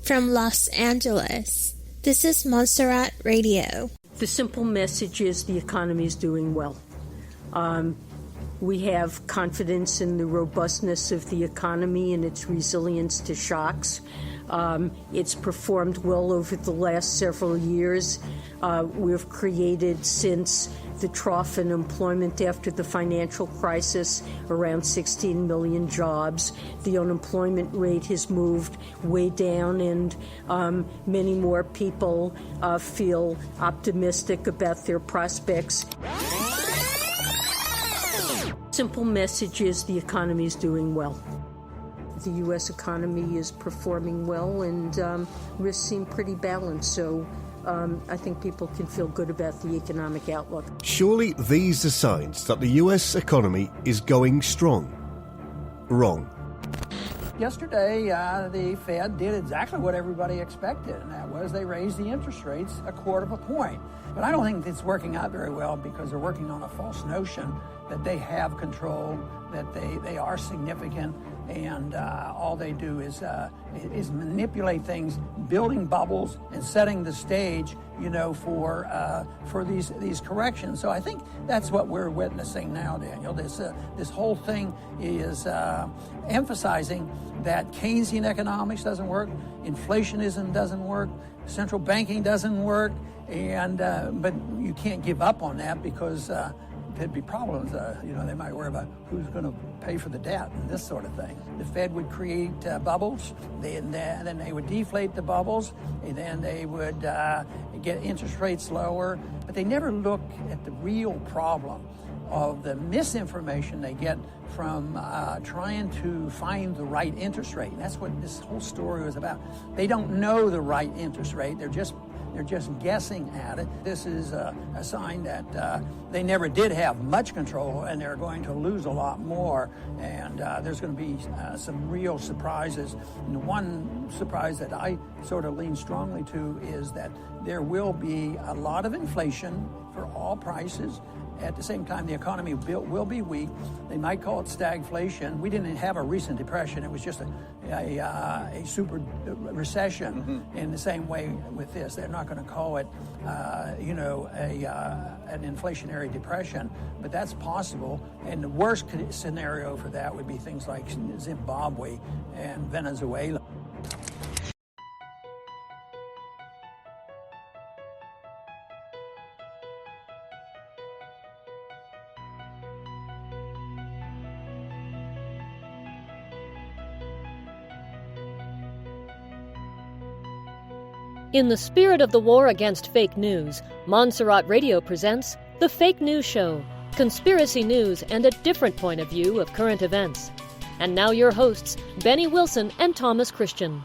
From Los Angeles, this is Montserrat Radio. The simple message is the economy is doing well. We have confidence in the robustness of the economy and its resilience to shocks. It's performed well over the last several years. We've created, since the trough in employment after the financial crisis, around 16 million jobs. The unemployment rate has moved way down, and many more people feel optimistic about their prospects. Simple message is the economy is doing well. The U.S. economy is performing well, and risks seem pretty balanced, so I think people can feel good about the economic outlook. Surely these are signs that the U.S. economy is going strong. Wrong. Yesterday, the Fed did exactly what everybody expected, and that was they raised the interest rates 1/4 point. But I don't think it's working out very well because they're working on a false notion that they have control, that they are significant, and all they do is manipulate things, building bubbles and setting the stage, for these corrections. So I think that's what we're witnessing now, Daniel. This whole thing is emphasizing that Keynesian economics doesn't work, inflationism doesn't work, central banking doesn't work, and but you can't give up on that because there'd be problems. They might worry about who's going to pay for the debt and this sort of thing. The Fed would create bubbles, then they would deflate the bubbles, and then they would get interest rates lower. But they never look at the real problem of the misinformation they get from trying to find the right interest rate. And that's what this whole story was about. They don't know the right interest rate. They're just guessing at it. This is a sign that they never did have much control, and they're going to lose a lot more. And there's going to be some real surprises. And one surprise that I sort of lean strongly to is that there will be a lot of inflation for all prices. At the same time, the economy will be weak. They might call it stagflation. We didn't have a recent depression. It was just a super recession. Mm-hmm. In the same way with this, they're not going to call it, an inflationary depression. But that's possible. And the worst scenario for that would be things like Zimbabwe and Venezuela. In the spirit of the war against fake news, Montserrat Radio presents The Fake News Show, conspiracy news and a different point of view of current events. And now your hosts, Benny Wilson and Thomas Christian.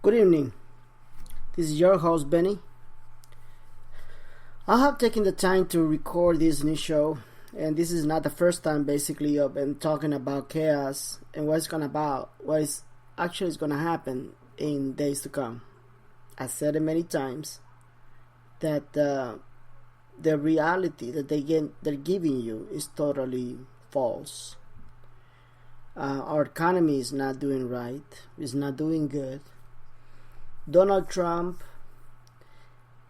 Good evening. This is your host, Benny. I have taken the time to record this new show, and this is not the first time basically I've been talking about chaos and what is actually going to happen in days to come. I said it many times that the reality that they're giving you is totally false. Our economy is not doing right, it's not doing good. Donald Trump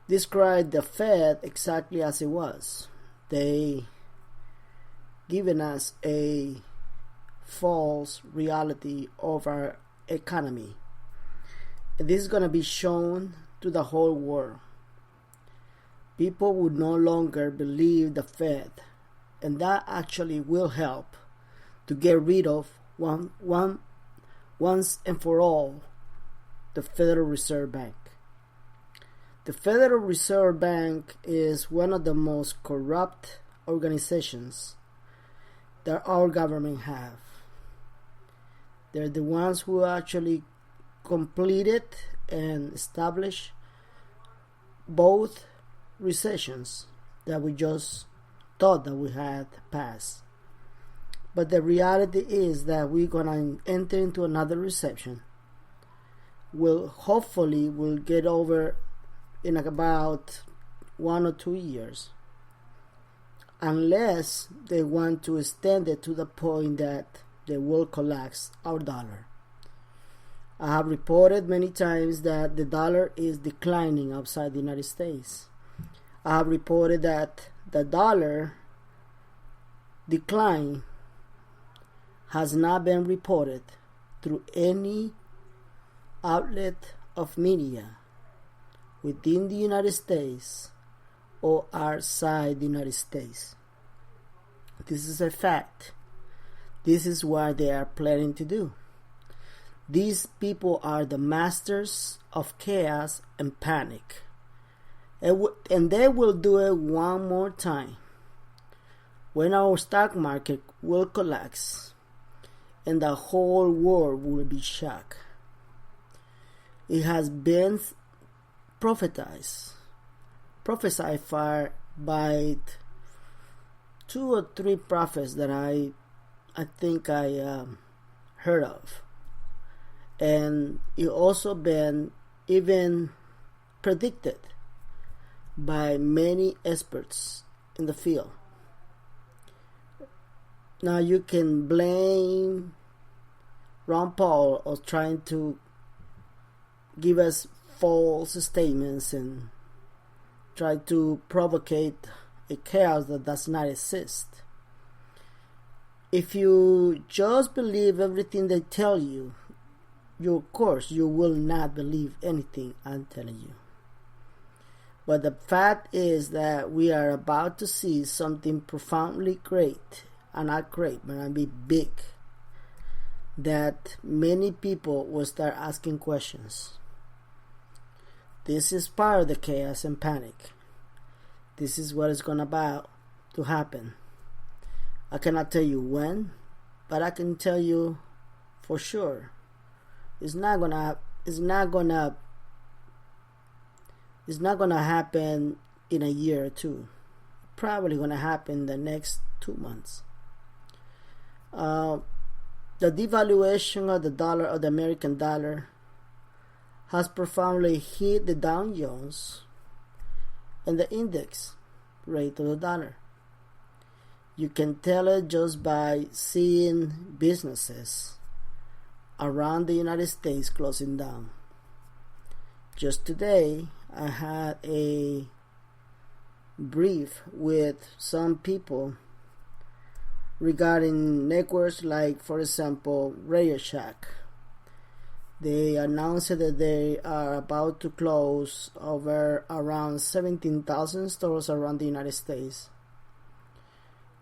described the Fed exactly as it was. They given us a false reality of our economy. And this is going to be shown to the whole world. People would no longer believe the Fed, and that actually will help to get rid of once and for all the Federal Reserve Bank. The Federal Reserve Bank is one of the most corrupt organizations that our government have. They're the ones who actually completed and established both recessions that we just thought that we had passed. But the reality is that we're gonna enter into another recession. We'll get over in about 1 or 2 years, unless they want to extend it to the point that they will collapse our dollar. I have reported many times that the dollar is declining outside the United States. I have reported that the dollar decline has not been reported through any outlet of media within the United States or outside the United States. This is a fact. This is what they are planning to do. These people are the masters of chaos and panic. And they will do it one more time when our stock market will collapse and the whole world will be shocked. It has been prophesied by 2 or 3 prophets that I think I heard of. And it also been even predicted by many experts in the field. Now you can blame Ron Paul for trying to give us false statements and try to provocate a chaos that does not exist. If you just believe everything they tell you, of course you will not believe anything I'm telling you. But the fact is that we are about to see something profoundly great, and not great, but I mean big, that many people will start asking questions. This is part of the chaos and panic. This is what is going about to happen. I cannot tell you when, but I can tell you for sure. It's not gonna happen in a year or two. Probably gonna happen in the next 2 months. The devaluation of the dollar, of the American dollar, has profoundly hit the Dow Jones and the index rate of the dollar. You can tell it just by seeing businesses around the United States closing down. Just today, I had a brief with some people regarding networks like, for example, Radio Shack. They announced that they are about to close over around 17,000 stores around the United States.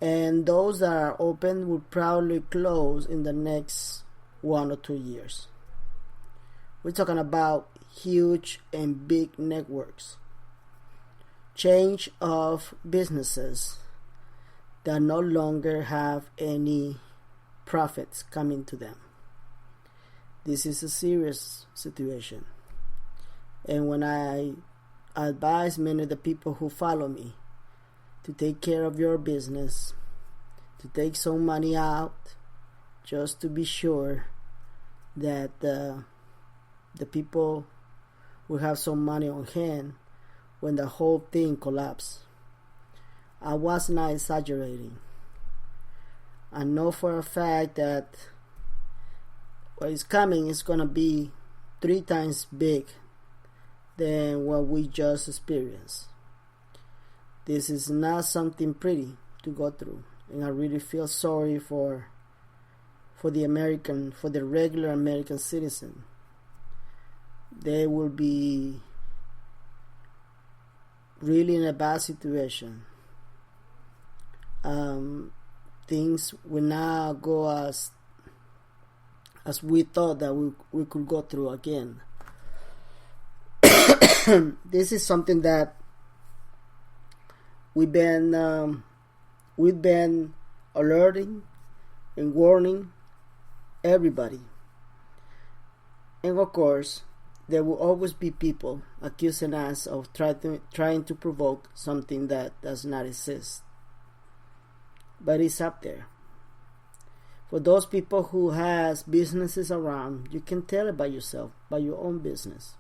And those that are open will probably close in the next 1 or 2 years. We're talking about huge and big networks. Change of businesses that no longer have any profits coming to them. This is a serious situation. And when I advise many of the people who follow me to take care of your business, to take some money out, just to be sure that the people will have some money on hand when the whole thing collapses. I was not exaggerating. I know for a fact that what is coming is going to be 3 times big than what we just experienced. This is not something pretty to go through, and I really feel sorry for the regular American citizen. They will be really in a bad situation. Things will not go as we thought that we could go through again. This is something that we've been alerting and warning everybody. And of course, there will always be people accusing us of trying to provoke something that does not exist. But it's up there. For those people who has businesses around, you can tell it by yourself, by your own business.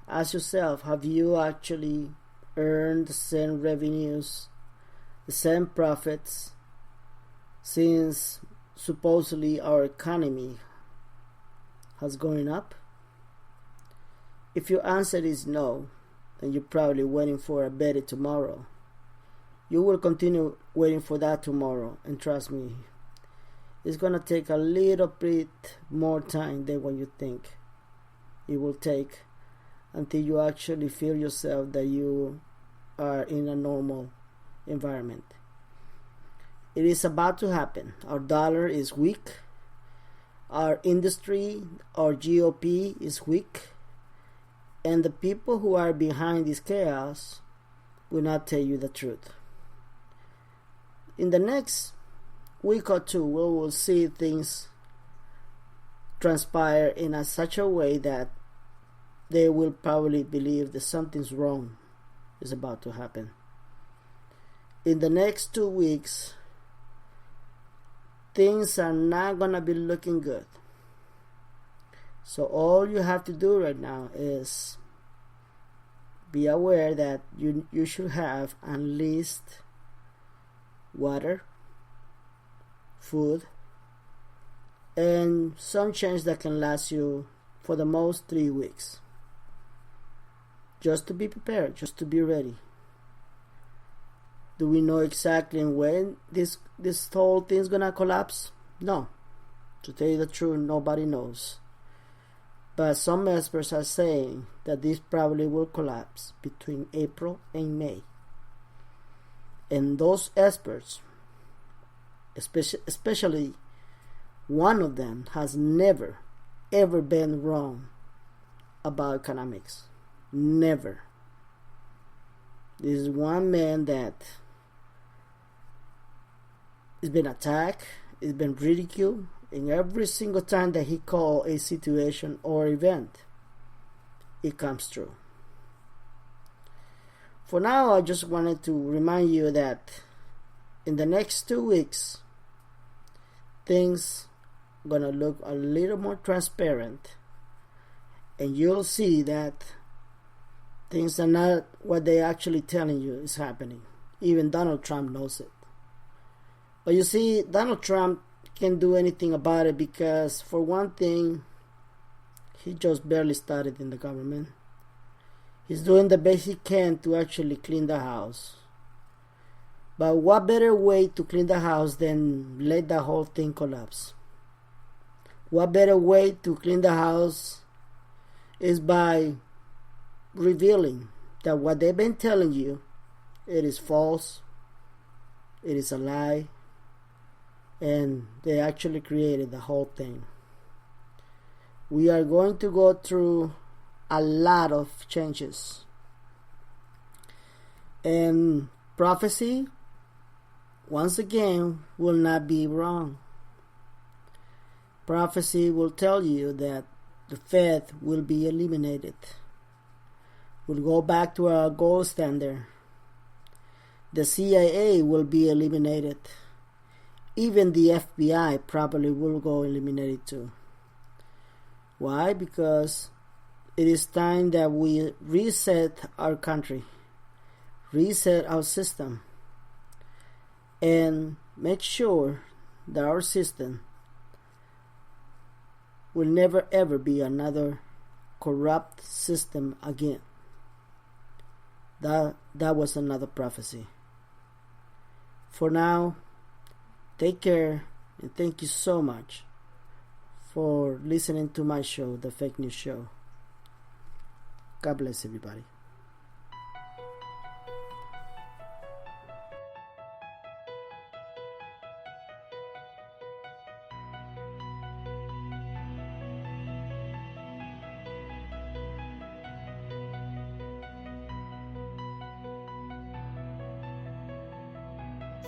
Ask yourself, have you actually earned the same revenues, the same profits, since supposedly our economy has going up? If your answer is no, then you're probably waiting for a better tomorrow. You will continue waiting for that tomorrow, and trust me, it's gonna take a little bit more time than what you think it will take until you actually feel yourself that you are in a normal environment. It is about to happen. Our dollar is weak. Our industry, our GOP is weak. And the people who are behind this chaos will not tell you the truth. In the next week or two, we will see things transpire in such a way that they will probably believe that something's wrong is about to happen. In the next 2 weeks, things are not going to be looking good. So all you have to do right now is be aware that you should have at least water, food, and some change that can last you for the most 3 weeks. Just to be prepared, just to be ready. Do we know exactly when this whole thing's gonna collapse? No. To tell you the truth, nobody knows. But some experts are saying that this probably will collapse between April and May. And those experts, especially one of them, has never, ever been wrong about economics. Never. This is one man that has been attacked, has been ridiculed, and every single time that he called a situation or event, it comes true. For now, I just wanted to remind you that in the next 2 weeks, things are gonna look a little more transparent, and you'll see that things are not what they're actually telling you is happening. Even Donald Trump knows it. But you see, Donald Trump can't do anything about it because, for one thing, he just barely started in the government. He's doing the best he can to actually clean the house. But what better way to clean the house than let the whole thing collapse? What better way to clean the house is by revealing that what they've been telling you, it is false, it is a lie, and they actually created the whole thing. We are going to go through a lot of changes, and prophecy once again will not be wrong. Prophecy will tell you that the Fed will be eliminated. We'll go back to our gold standard. The CIA will be eliminated. Even the FBI probably will go eliminated too. Why? Because it is time that we reset our country, reset our system, and make sure that our system will never ever be another corrupt system again. That was another prophecy. For now, take care, and thank you so much for listening to my show, The Fake News Show. God bless everybody.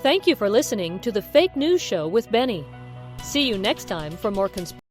Thank you for listening to The Fake News Show with Benny. See you next time for more conspiracy.